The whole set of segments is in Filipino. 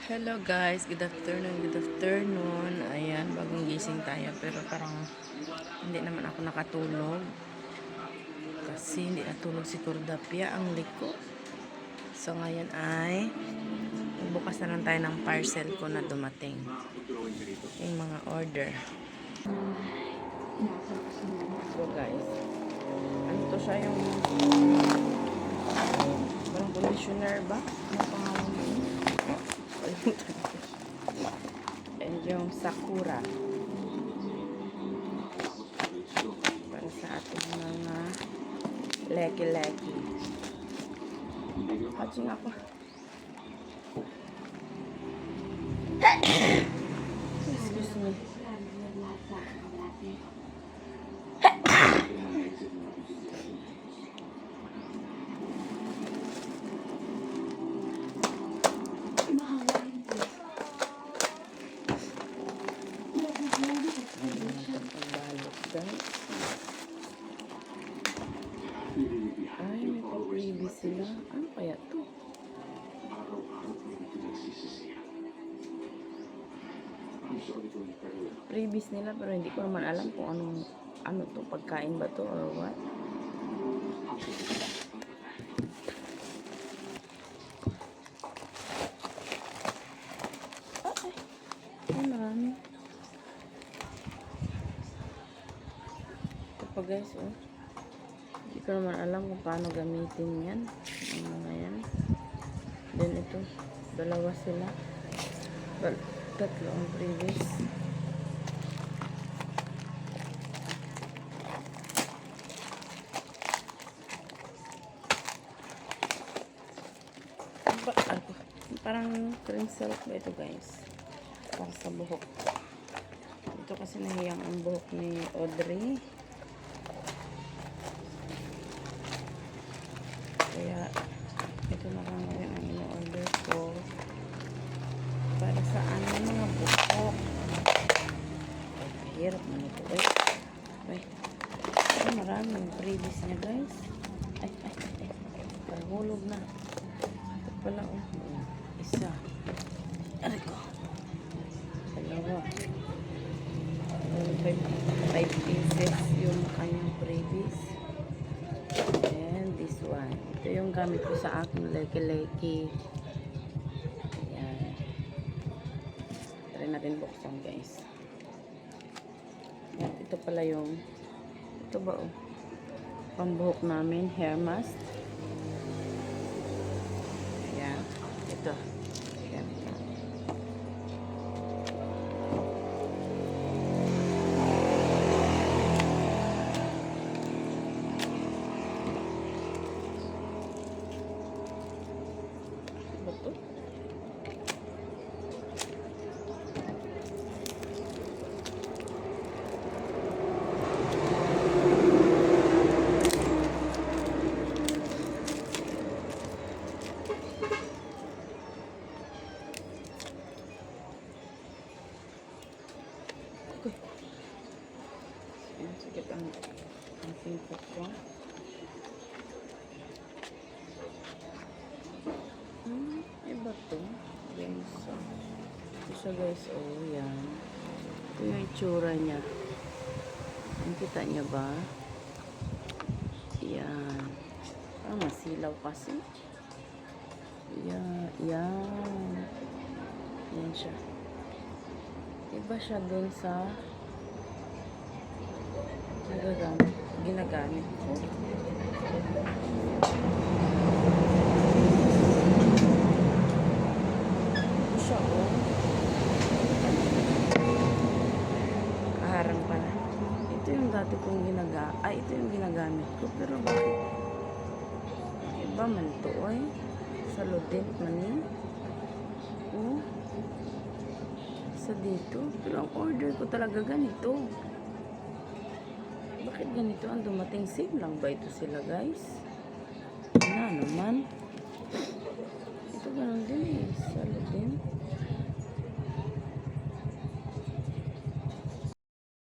Hello guys, good afternoon, good afternoon. Ayan, bagong gising tayo pero parang hindi naman ako nakatulog. Kasi hindi natulog si Kordapia, ang liko. So ngayon ay bukas na lang tayo ng parcel ko na dumating. Yung mga order. So guys, ano to siya yung parang conditioner ba? Ano pangalan mo? And yung Sakura para sa ating mga leki-leki. Hatching ako. Excuse me. Guys. Ay, may pa-freebie sila. Ano kaya to? Freebies nila pero hindi ko naman alam kung ano to, pagkain ba to or what. Ay, marami. Ito pa guys, oh. Hindi ko naman alam kung paano gamitin yan. Ang mga yan. Then ito, dalawa sila. Tatlo ang previous. Parang cream silk ba ito guys? Para sa buhok. Ito kasi nahiyang ang buhok ni Audrey. Kaya ito na lang rin ang in-order ko para sa mga buhok. Ay, hirap na ito. Ay, maraming previous niya guys. Ay. Parahulog na. Ito pala isa. Aray ko. Dalawa. 5 pieces yung kanyang previous. And this one. Ito yung gamit ko sa aking leki-leki. Ayan. Try natin buksan guys. Ayan, ito pala yung ito ba pambuhok namin, hair mask. Ayan. Ito. Ayan. Ito. Sige ang singkot ko. Iba to. Guys, ito siya guys. Oh, yan. Ito yung itsura niya. Ang kita niya ba? Yan. Parang masilaw kasi. Yan. Yan siya. Iba siya dun sa ginagamit ko. Siya kaharang pala. Ito yung dati kong ito yung ginagamit ko. Pero bakit? Iba man ito sa Ludent manin. Sa dito. Pero ang order ko talaga ganito. Bakit ganito ang dumating? Same lang ba ito sila guys? Na naman. Ito ganun din Salo din.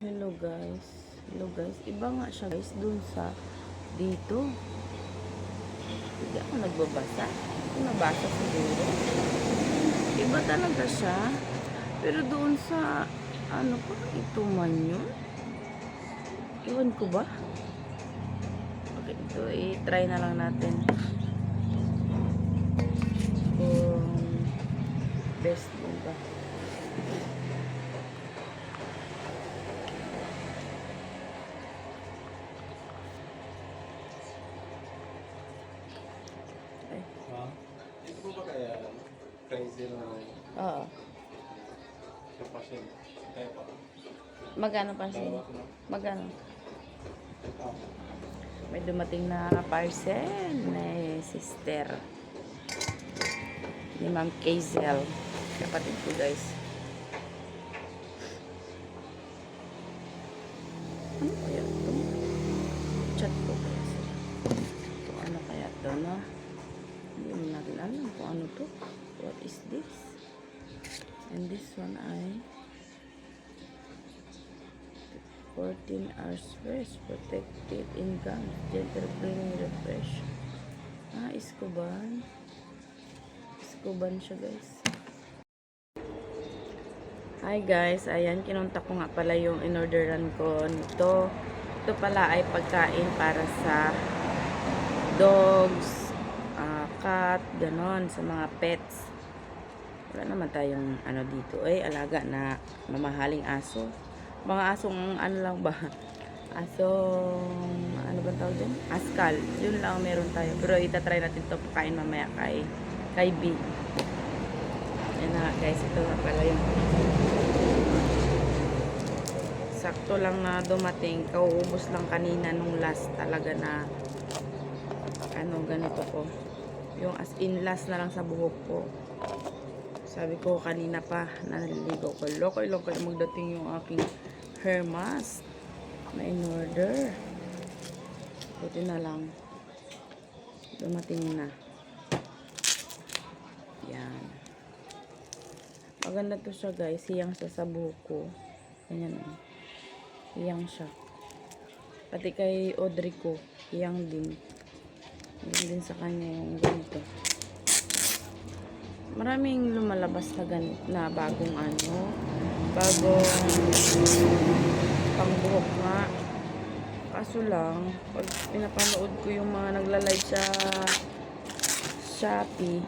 Hello guys. Iba nga siya guys dun sa dito. Hindi ako nagbabasa. Ito nabasa siguro. ba talaga siya? Pero doon sa, ano pa, ito man yun? Iwan ko ba? Okay, ito, i-try na lang natin. Kung best mo ba. Ay. Ito po ba kaya crazy na Oo. kapasyon? Kaya pa. Magkano pa siya? Dalawa ko na. Magkano? Ah, May dumating na parcel ni sister ni Ma'am Kazel, kapatid ko guys. Ano kaya ito? Chat ko guys. Ito ano kaya ito, no? Hindi mo natin alam kung ano to. What is this? And this one ay 14 hours rest, protected in gums, gentle cleaning, refresh. Ah, Iscoban. Iscoban siya guys. Hi guys, ayan, kinunta ko nga pala yung inorderan ko nito. Ito pala ay pagkain para sa dogs, cat, ganon, sa mga pets. Wala naman tayong ano dito, alaga na mamahaling aso. Mga asong ano lang ba? Asong ano ba tawag dyan? Askal. Yun lang meron tayo. Pero itatry natin to pakain mamaya kay B. Yan na guys, ito na pala yung sakto lang na dumating. Kauubos lang kanina nung last talaga na ano ganito ko. Yung as in last na lang sa buhok ko. Sabi ko kanina pa naliligo ko. Lokoy-lokoy magdating yung aking hair mask na in order. Buti na lang dumating na. Yan. Maganda to siya guys. Hiyang siya sa buko. Ganyan o. Hiyang siya. Pati kay Audrey ko. Hiyang din. Hiyang din sa kanya yung ganito. Maraming lumalabas na ganit na bagong ano. Bagong pangbuhok nga. Kaso lang, pag pinapanood ko yung mga nagla-live sa Shopee,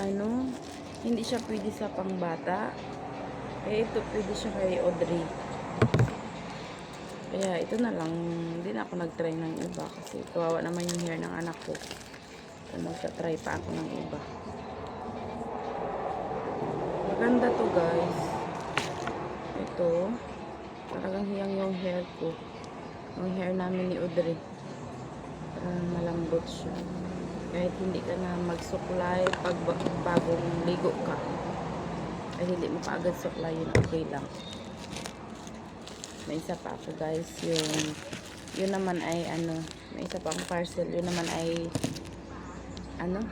ano, hindi siya pwede sa pangbata. Ito pwede siya kay Audrey. Kaya ito na lang, hindi na ako nag-try ng iba kasi kawawa naman yung hair ng anak ko. So, magsa-try pa ako ng iba. Maganda to guys. Ito, talagang hiyang yung hair ko. Yung hair namin ni Audrey. Parang malambot siya. Kahit hindi ka na magsuklay pag bagong ligo ka. Ay hindi mo pa agad suklayin, okay lang. May isa pa ako guys. Yun naman ay ano, may isa pa akong parcel. Yun naman ay ano,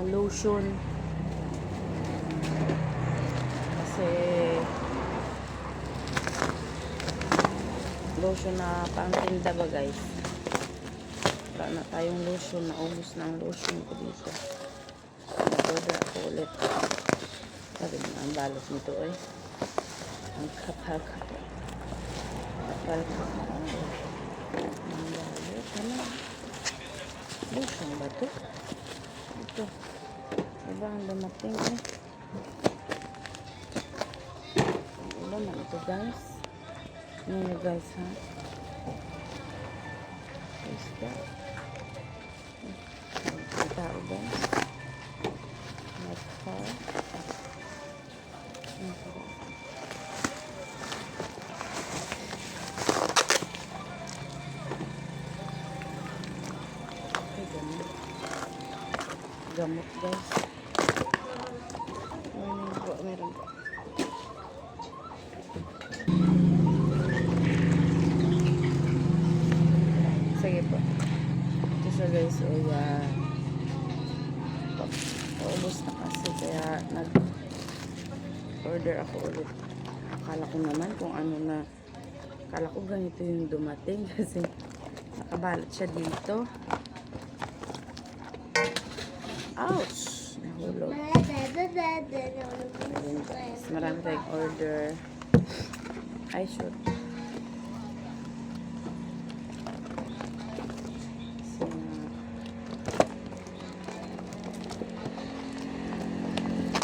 lotion. Kasi lotion na pangtinda ba guys. Wala na tayong lotion. Naubos na ang lotion ko dito. Nag-order ako ulit. Sabi na ang balot nito ang kapal-kapal. Kapal-kapal. Ang balot. Ano? Lotion ba ito? Ito. Diba ang dumating Ulan na ito guys. Ano guys ha? Is that? May tao guys. Not far. Okay, gamot guys. Meron po. Sige po. Ito siya guys. O yan. Paubos na kasi. Kaya nag-order ako ulit. Akala ko naman kung ano na. Akala ko ganito yung dumating. Kasi nakabalot siya dito. Ouch! Nahulog. Ayun guys, marami tayong order. Ay, shoot.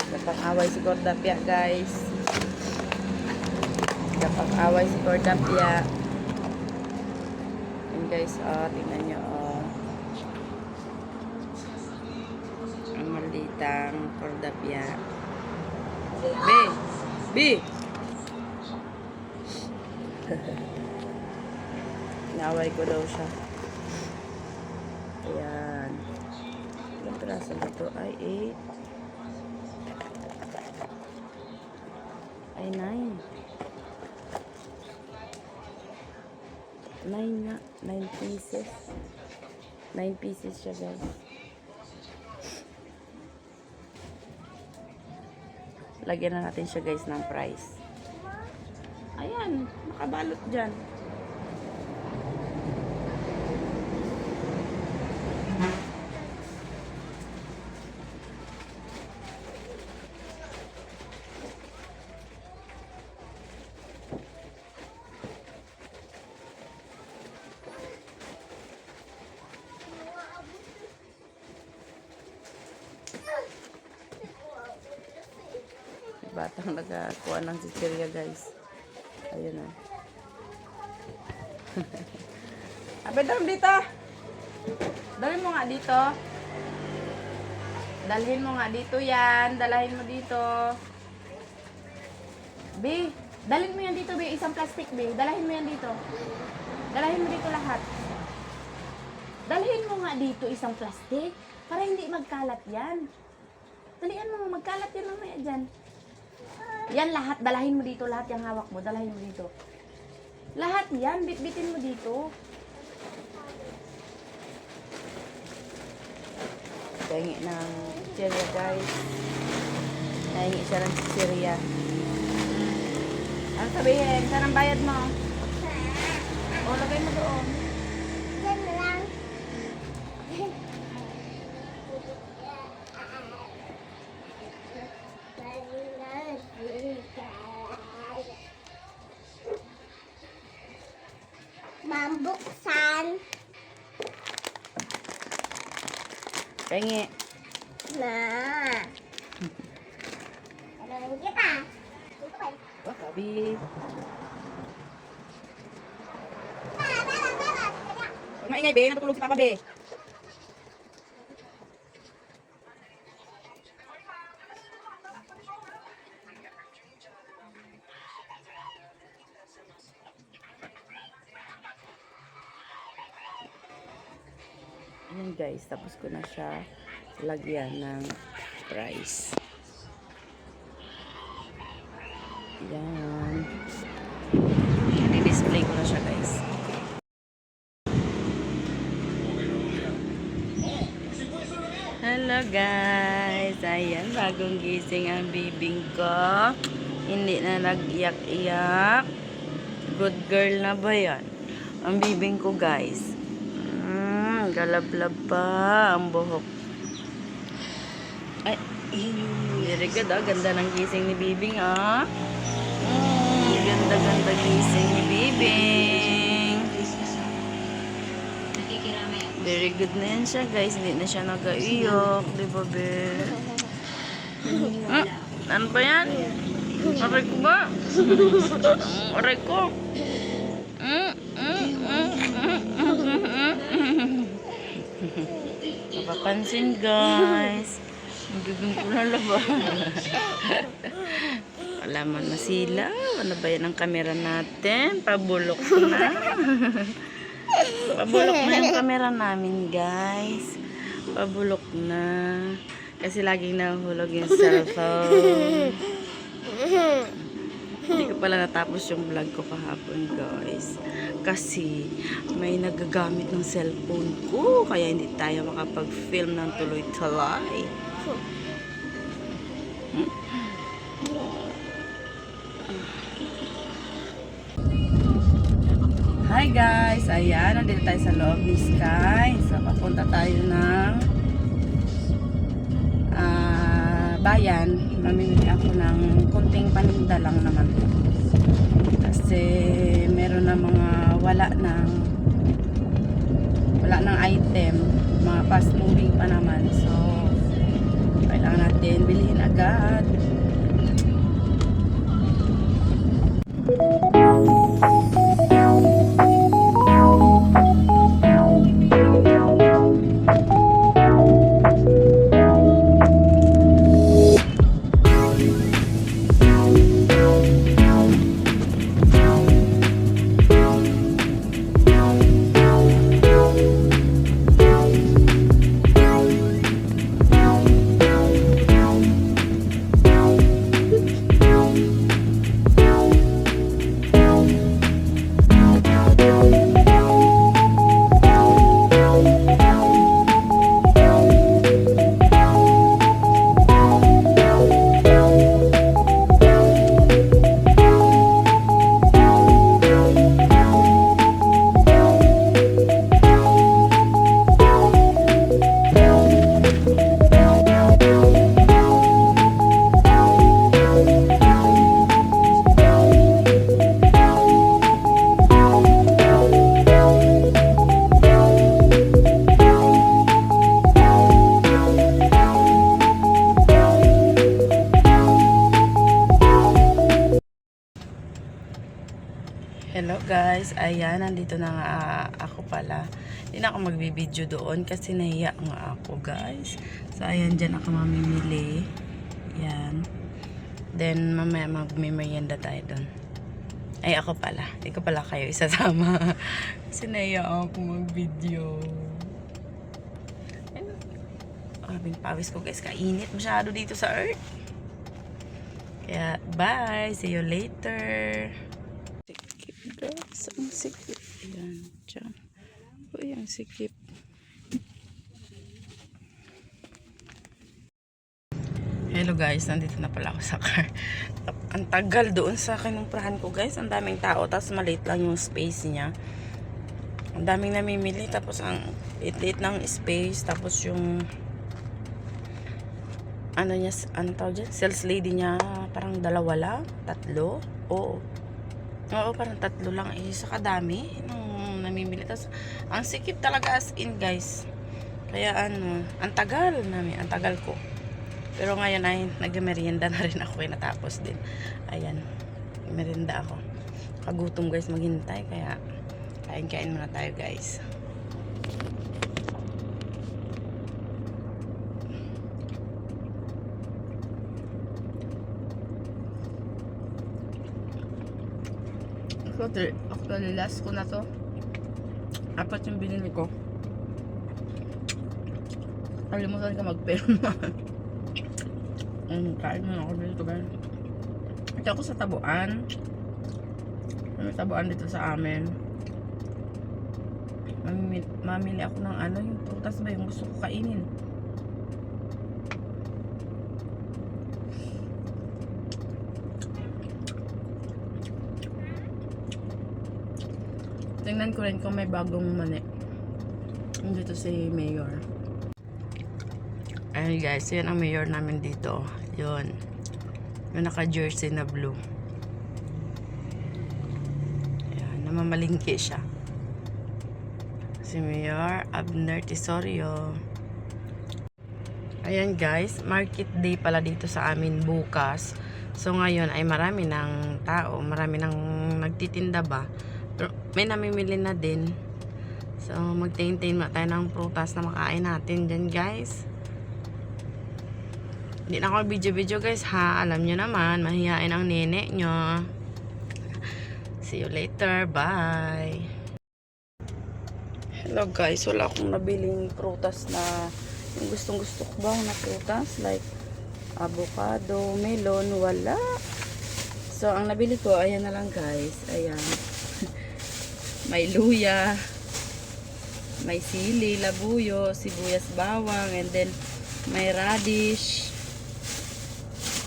Kapag-away si Cordapia, guys. Kapag-away si Cordapia. Yun guys, tingnan nyo, ang malditang Cordapia. B! Inaway ko daw siya. Ayan. Ilang piraso na ito? Ay, 8. Ay, 9. 9 nga. 9 pieces. 9 pieces siya, guys. Lagyan na natin siya, guys, ng price. Ayan. Nakabalot dyan. Batang nagakuha ng chichirya, guys. Ayun na. Abay, dalhin dito. Dalhin mo nga dito. Dalhin mo nga dito yan. Dalahin mo dito. B, dalhin mo yan dito, B. Isang plastic, B. Dalahin mo yan dito. Dalahin mo dito lahat. Dalhin mo nga dito isang plastic. Para hindi magkalat yan. Dalian mo, magkalat yan mamaya dyan. Yan lahat, dalahin mo dito. Lahat yung hawak mo, dalahin mo dito. Lahat yan, bitbitin mo dito. Pahingi ng chichirya, guys. Nahingi siya ng chichirya. Ano sabihin? Saan ang bayad mo? O, lagay mo doon. Mambuksan. Pahingi. Na. Alam kita. Wakabi. Maingay, be. Natutulog si Papa, be. Ayan guys, tapos ko na siya lagyan ng price. Ayan. I-display ko na siya, guys. Hello guys. Ayan, bagong gising ang bibing ko. Hindi na nag-iyak-iyak. Good girl na ba yan? Ang bibing ko, guys. Galablab pa ang buhok. Ay, very good, ganda ng gising ni Bibing, ganda gising ni Bibing. Very good na yan siya, guys. Hindi na siya nag-iyak, di ba, be? Ano ba yan? Aray ko ba? Aray ko. Napapansin, guys. Bibing ko na laba. Alaman na sila. Ano ba yan ang camera natin? Pabulok na. Pabulok na yung camera namin, guys. Pabulok na. Kasi laging nahulog yung cellphone. Hindi ko pala natapos yung vlog ko kahapon, guys. Kasi may nagagamit ng cellphone ko. Kaya hindi tayo makapag-film ng tuloy-tuloy. Hi guys! Ayan, nandito tayo sa loob ni Sky. So, papunta tayo ng bayan, mamimili ako ng konting paninda lang naman. Kasi meron na mga wala ng item, mga fast moving pa naman. So kailangan natin bilhin agad. Hello guys, ayan, nandito na nga ako pala. Hindi na ako magbibideo doon kasi nahiya nga ako guys. So ayan, dyan ako mamimili. Ayan. Then mamaya magmimerienda tayo doon. Ay ako pala, hindi ko pala kayo isasama. Kasi nahiya ako mag-video. Grabing pawis ko guys, kainit masyado dito sa earth. Kaya bye, see you later. Guys, ang sikip. Ayan, dyan. Uy, ang sikip. Hello guys, nandito na pala ako sa car. Ang tagal doon sa kinumprahan ko guys. Ang daming tao, tapos maliit lang yung space niya. Ang daming namimili, tapos ang liit ng space, tapos yung ano niya, ano tawag dyan? Sales lady niya, parang dalawa lang, tatlo. Oo, parang tatlo lang sa kadami nung namimili. Tapos, ang sikip talaga as in guys. Kaya ang tagal namin, ang tagal ko. Pero ngayon ay nag-merienda na rin ako, natapos din. Ayan, merienda ako. Kagutom guys maghintay, kaya kain-kain muna tayo guys. Actually, last ko na to. Apat yung binili ko. Kalimutan ka magperma. Kain mo na ako dito guys. Ito ako sa tabuan. May tabuan dito sa amin. Mamili ako ng yung prutas ba yung gusto ko kainin. Tingnan ko rin kung may bagong mani. Dito si Mayor. Ayun guys, yun ang Mayor namin dito. Yun. Yung naka-jersey na blue. Ayan, namamalingki siya. Si Mayor Abner Tisorio. Ayan guys, market day pala dito sa amin bukas. So ngayon ay marami ng tao, marami ng nagtitinda ba. Pero may namimili na din. So magtingin-tingin na tayo ng prutas na makain natin dyan guys. Hindi na ako video guys ha. Alam nyo naman, mahihain ang nene nyo. See you later. Bye. Hello guys, wala akong nabiling prutas na yung gustong-gusto ko ba na prutas like avocado, melon, wala. So ang nabili ko, ayan na lang guys. Ayan. May luya, may sili, labuyo, sibuyas, bawang, and then may radish,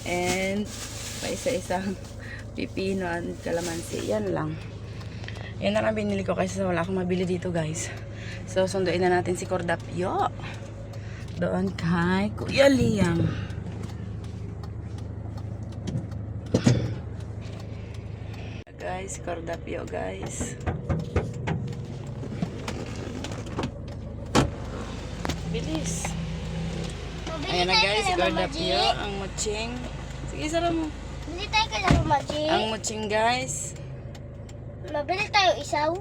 and pa isa-isang pipino at kalamansi. Yan lang. Yan na lang binili ko kasi wala akong mabili dito guys. So sunduin na natin si Cordapio doon kay Kuya Liam. guys, Cordapio guys. Bilis. Ayan na guys, Cordapio, ang muching. Sige, sarap mo. Bili tayo kay Laro Magic. Ang muching guys. Mabili tayo isaw.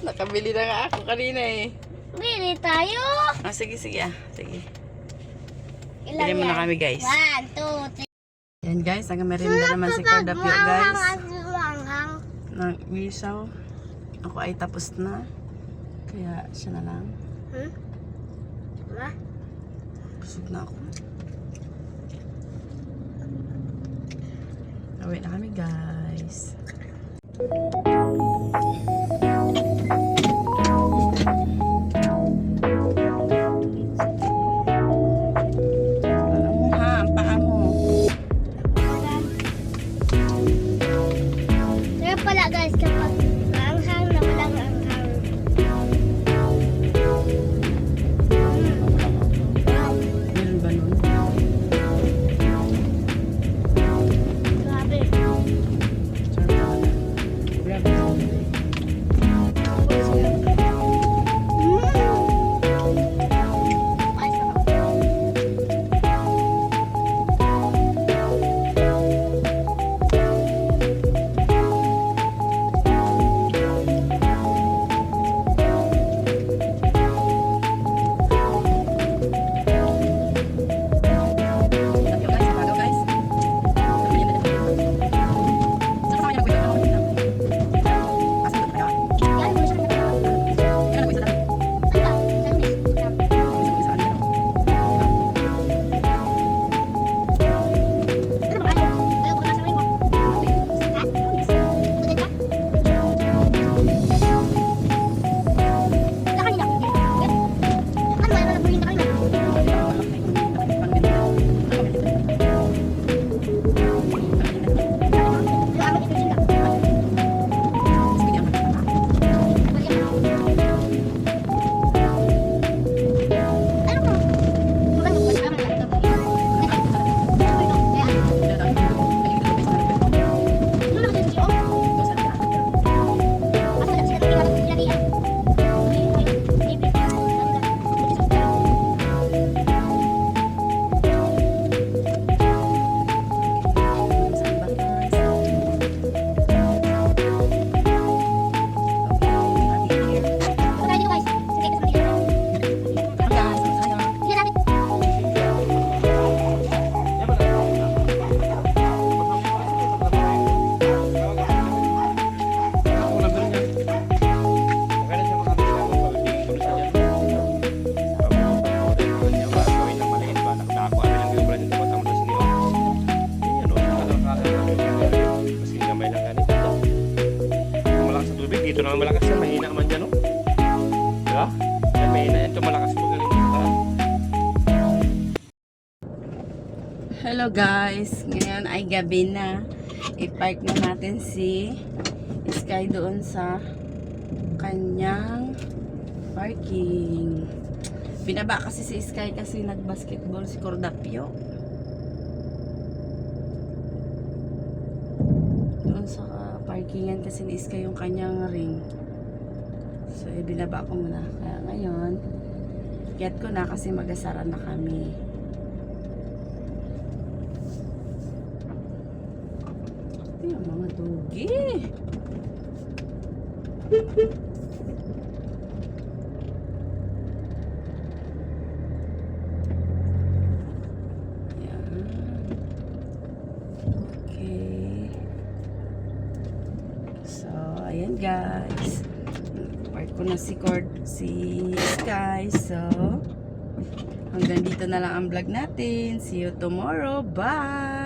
Nakabili na nga ako kanina eh. Bili tayo. Ah, sige, sige ah. Sige. Ilan Bili muna yan? kami guys. 1, 2, 3. Yan guys, nag-merienda naman si Cordapio guys. Maanghang. Ng isaw. Ako ay tapos na. Kaya siya na lang. Ma? Busog na ako. Away na kami guys. Ano mo ha? Ang paa mo. Kaya pala guys, kapag maanghang na walang anghang. Meron ba nun? Grabe. Grabe. Ayos naman. Yan, gusto ko na. Ano ba? Ano ba? Ayaw ko na sabihin mo. Ha? Tuloy ka? Wala kanina. Ano ba? Ano ba? Kanina. Ano ang ito sila? Ano ko? Maganda ba sa amin? Dito naman malakas yan, mahina man dyan, no? Diba? Yan, mahina yan. Ito malakas mo galing dito. Hello guys, ngayon ay gabi na. I-park na natin si Sky doon sa kanyang parking. Binaba kasi si Sky kasi nag-basketball si Cordapio. Doon sa parkingan kasi ni Sky yung kanyang ring. So, binaba ko muna. Kaya ngayon, get ko na kasi mag-asara na kami. Ito yung mga dugi. Yan. Okay. So, ayan guys. Park ko na si Sky. So, hanggang dito na lang ang vlog natin. See you tomorrow. Bye!